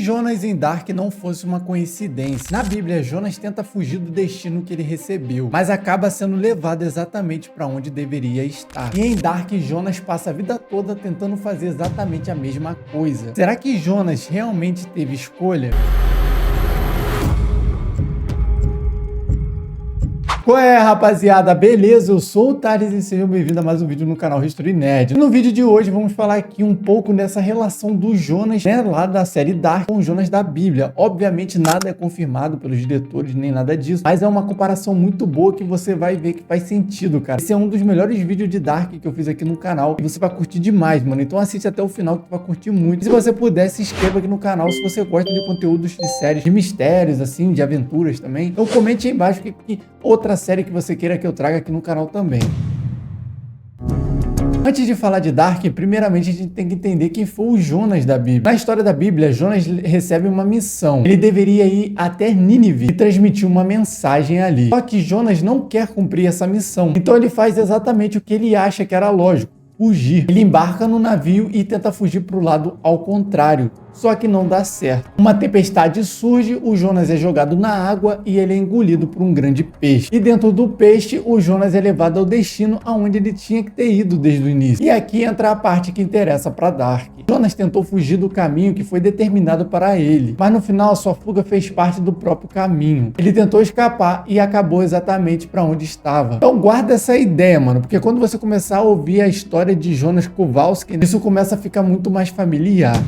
Jonas em Dark não fosse uma coincidência. Na Bíblia, Jonas tenta fugir do destino que ele recebeu, mas acaba sendo levado exatamente para onde deveria estar. E em Dark, Jonas passa a vida toda tentando fazer exatamente a mesma coisa. Será que Jonas realmente teve escolha? Qual é, rapaziada? Beleza? Eu sou o Thales e sejam bem-vindos a mais um vídeo no canal History Nerd. No vídeo de hoje vamos falar aqui um pouco dessa relação do Jonas, né, lá da série Dark com o Jonas da Bíblia. Obviamente nada é confirmado pelos diretores, nem nada disso, mas é uma comparação muito boa que você vai ver que faz sentido, cara. Esse é um dos melhores vídeos de Dark que eu fiz aqui no canal e você vai curtir demais, mano. Então assiste até o final que tu vai curtir muito. E se você puder, se inscreva aqui no canal se você gosta de conteúdos de séries, de mistérios, assim, de aventuras também. Então comente aí embaixo que outra série que você queira que eu traga aqui no canal também. Antes de falar de Dark, primeiramente a gente tem que entender quem foi o Jonas da Bíblia. Na história da Bíblia, Jonas recebe uma missão. Ele deveria ir até Nínive e transmitir uma mensagem ali. Só que Jonas não quer cumprir essa missão. Então ele faz exatamente o que ele acha que era lógico: fugir. Ele embarca no navio e tenta fugir para o lado ao contrário. Só que não dá certo. Uma tempestade surge, o Jonas é jogado na água e ele é engolido por um grande peixe. E dentro do peixe, o Jonas é levado ao destino aonde ele tinha que ter ido desde o início. E aqui entra a parte que interessa para Dark. Jonas tentou fugir do caminho que foi determinado para ele, mas no final a sua fuga fez parte do próprio caminho. Ele tentou escapar e acabou exatamente para onde estava. Então guarda essa ideia, mano, porque quando você começar a ouvir a história de Jonas Kowalski, isso começa a ficar muito mais familiar.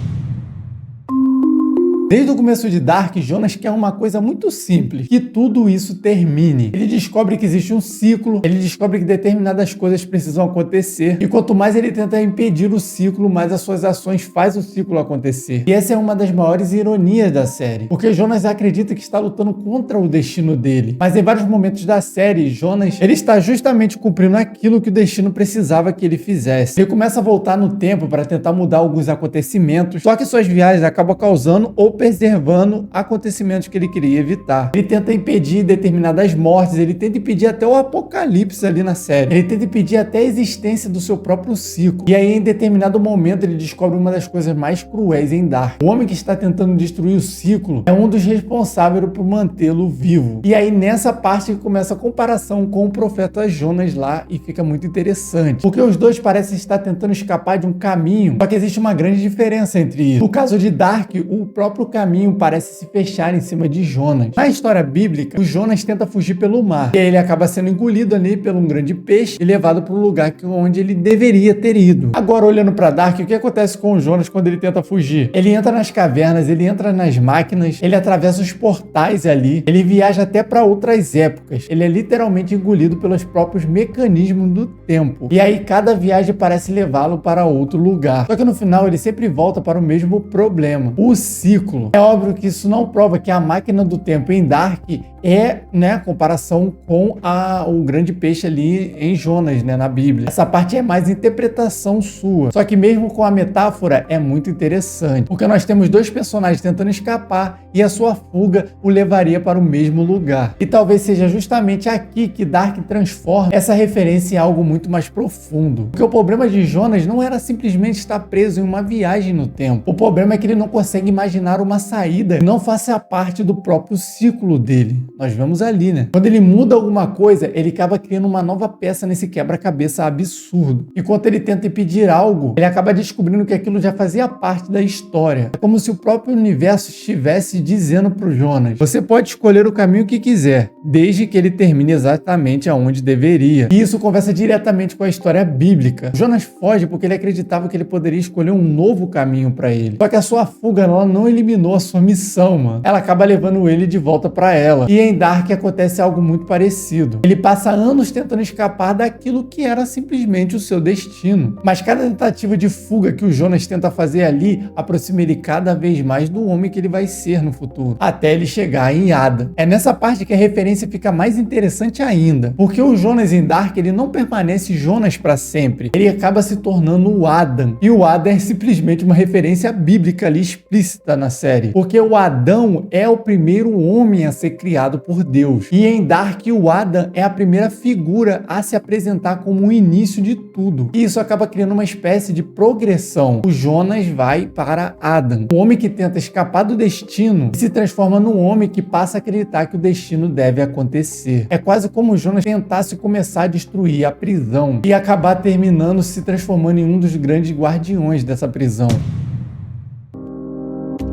Desde o começo de Dark, Jonas quer uma coisa muito simples: que tudo isso termine. Ele descobre que existe um ciclo, ele descobre que determinadas coisas precisam acontecer, e quanto mais ele tenta impedir o ciclo, mais as suas ações fazem o ciclo acontecer. E essa é uma das maiores ironias da série, porque Jonas acredita que está lutando contra o destino dele, mas em vários momentos da série, Jonas ele está justamente cumprindo aquilo que o destino precisava que ele fizesse. Ele começa a voltar no tempo para tentar mudar alguns acontecimentos, só que suas viagens acabam causando ou preservando acontecimentos que ele queria evitar. Ele tenta impedir determinadas mortes, ele tenta impedir até o apocalipse ali na série. Ele tenta impedir até a existência do seu próprio ciclo. E aí, em determinado momento, ele descobre uma das coisas mais cruéis em Dark. O homem que está tentando destruir o ciclo é um dos responsáveis por mantê-lo vivo. E aí, nessa parte que começa a comparação com o profeta Jonas lá e fica muito interessante. Porque os dois parecem estar tentando escapar de um caminho, só que existe uma grande diferença entre isso. No caso de Dark, o próprio caminho parece se fechar em cima de Jonas. Na história bíblica, o Jonas tenta fugir pelo mar, e aí ele acaba sendo engolido ali por um grande peixe e levado para o lugar onde ele deveria ter ido. Agora, olhando para Dark, o que acontece com o Jonas quando ele tenta fugir? Ele entra nas cavernas, ele entra nas máquinas, ele atravessa os portais ali, ele viaja até para outras épocas. Ele é literalmente engolido pelos próprios mecanismos do tempo. E aí cada viagem parece levá-lo para outro lugar. Só que no final ele sempre volta para o mesmo problema: o ciclo. É óbvio que isso não prova que a máquina do tempo em Dark é, né, a comparação com o grande peixe ali em Jonas, né, na Bíblia. Essa parte é mais interpretação sua. Só que mesmo com a metáfora é muito interessante, porque nós temos dois personagens tentando escapar e a sua fuga o levaria para o mesmo lugar. E talvez seja justamente aqui que Dark transforma essa referência em algo muito mais profundo. Porque o problema de Jonas não era simplesmente estar preso em uma viagem no tempo. O problema é que ele não consegue imaginar uma saída que não faça parte do próprio ciclo dele. Nós vemos ali, né? Quando ele muda alguma coisa, ele acaba criando uma nova peça nesse quebra-cabeça absurdo. Enquanto ele tenta impedir algo, ele acaba descobrindo que aquilo já fazia parte da história. É como se o próprio universo estivesse dizendo pro Jonas: você pode escolher o caminho que quiser, desde que ele termine exatamente aonde deveria. E isso conversa diretamente com a história bíblica. Jonas foge porque ele acreditava que ele poderia escolher um novo caminho para ele. Só que a sua fuga, ela não eliminou a sua missão, mano. Ela acaba levando ele de volta para ela. E em Dark acontece algo muito parecido. Ele passa anos tentando escapar daquilo que era simplesmente o seu destino. Mas cada tentativa de fuga que o Jonas tenta fazer ali aproxima ele cada vez mais do homem que ele vai ser no futuro, até ele chegar em Adam. É nessa parte que a referência fica mais interessante ainda, porque o Jonas em Dark, ele não permanece Jonas para sempre. Ele acaba se tornando o Adam. E o Adam é simplesmente uma referência bíblica ali explícita na série, porque o Adão é o primeiro homem a ser criado criado por Deus. E em Dark, o Adam é a primeira figura a se apresentar como o início de tudo. E isso acaba criando uma espécie de progressão. O Jonas vai para Adam, o homem que tenta escapar do destino e se transforma no homem que passa a acreditar que o destino deve acontecer. É quase como o Jonas tentasse começar a destruir a prisão e acabar terminando se transformando em um dos grandes guardiões dessa prisão.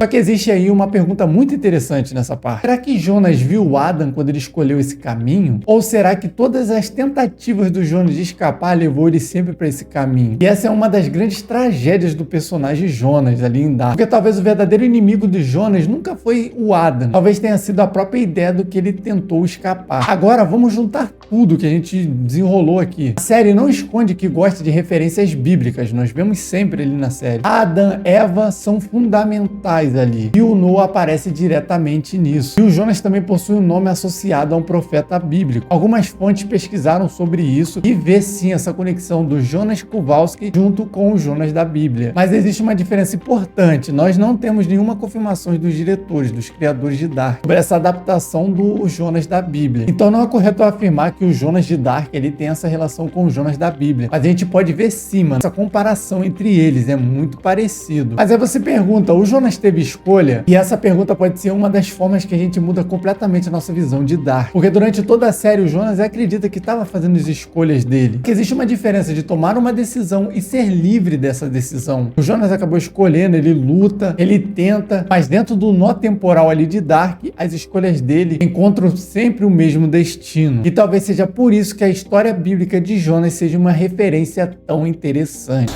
Só que existe aí uma pergunta muito interessante nessa parte. Será que Jonas viu Adam quando ele escolheu esse caminho? Ou será que todas as tentativas do Jonas de escapar levou ele sempre para esse caminho? E essa é uma das grandes tragédias do personagem Jonas ali em Dark. Porque talvez o verdadeiro inimigo de Jonas nunca foi o Adam. Talvez tenha sido a própria ideia do que ele tentou escapar. Agora vamos juntar tudo que a gente desenrolou aqui. A série não esconde que gosta de referências bíblicas. Nós vemos sempre ali na série. Adão, Eva são fundamentais ali. E o Noah aparece diretamente nisso. E o Jonas também possui um nome associado a um profeta bíblico. Algumas fontes pesquisaram sobre isso e vê sim essa conexão do Jonas Kowalski junto com o Jonas da Bíblia. Mas existe uma diferença importante. Nós não temos nenhuma confirmação dos diretores, dos criadores de Dark, sobre essa adaptação do Jonas da Bíblia. Então não é correto afirmar que o Jonas de Dark ele tem essa relação com o Jonas da Bíblia. Mas a gente pode ver sim, mano, essa comparação entre eles é muito parecido. Mas aí você pergunta, o Jonas teve escolha? E essa pergunta pode ser uma das formas que a gente muda completamente a nossa visão de Dark. Porque durante toda a série o Jonas acredita que estava fazendo as escolhas dele. Que existe uma diferença de tomar uma decisão e ser livre dessa decisão. O Jonas acabou escolhendo, ele luta, ele tenta, mas dentro do nó temporal ali de Dark, as escolhas dele encontram sempre o mesmo destino. E talvez seja por isso que a história bíblica de Jonas seja uma referência tão interessante.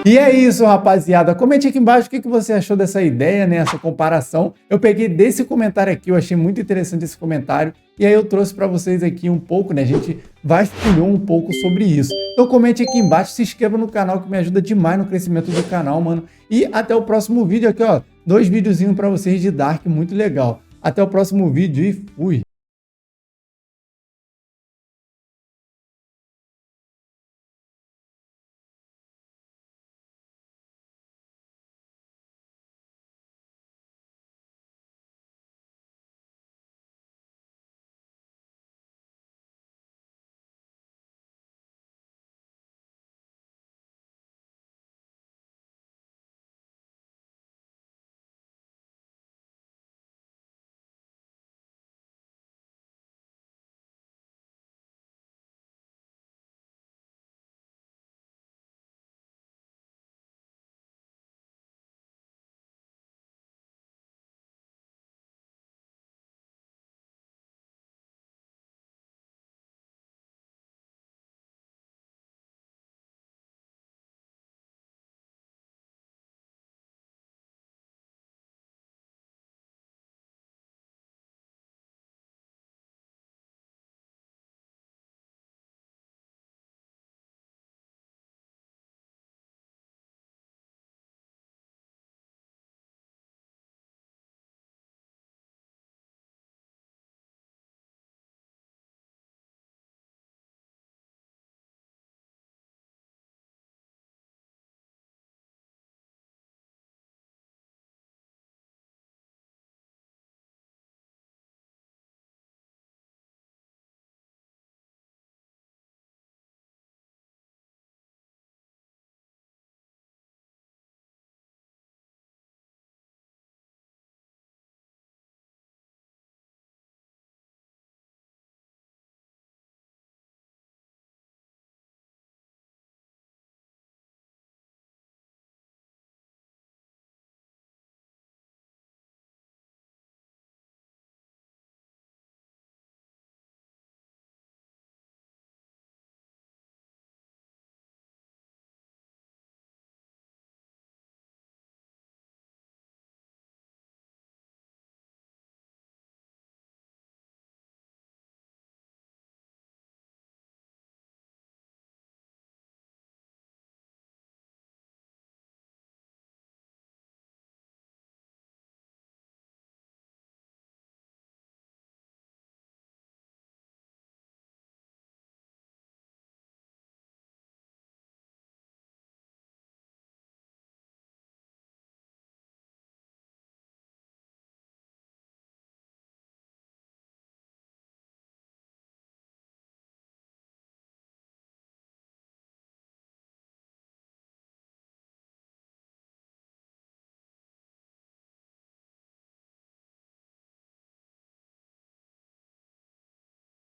E é isso, rapaziada. Comente aqui embaixo o que você achou dessa ideia, né? Essa comparação. Eu peguei desse comentário aqui, eu achei muito interessante esse comentário. E aí eu trouxe para vocês aqui um pouco, né? A gente vasculhou um pouco sobre isso. Então comente aqui embaixo, se inscreva no canal que me ajuda demais no crescimento do canal, mano. E até o próximo vídeo aqui, ó. 2 videozinhos para vocês de Dark, muito legal. Até o próximo vídeo e fui!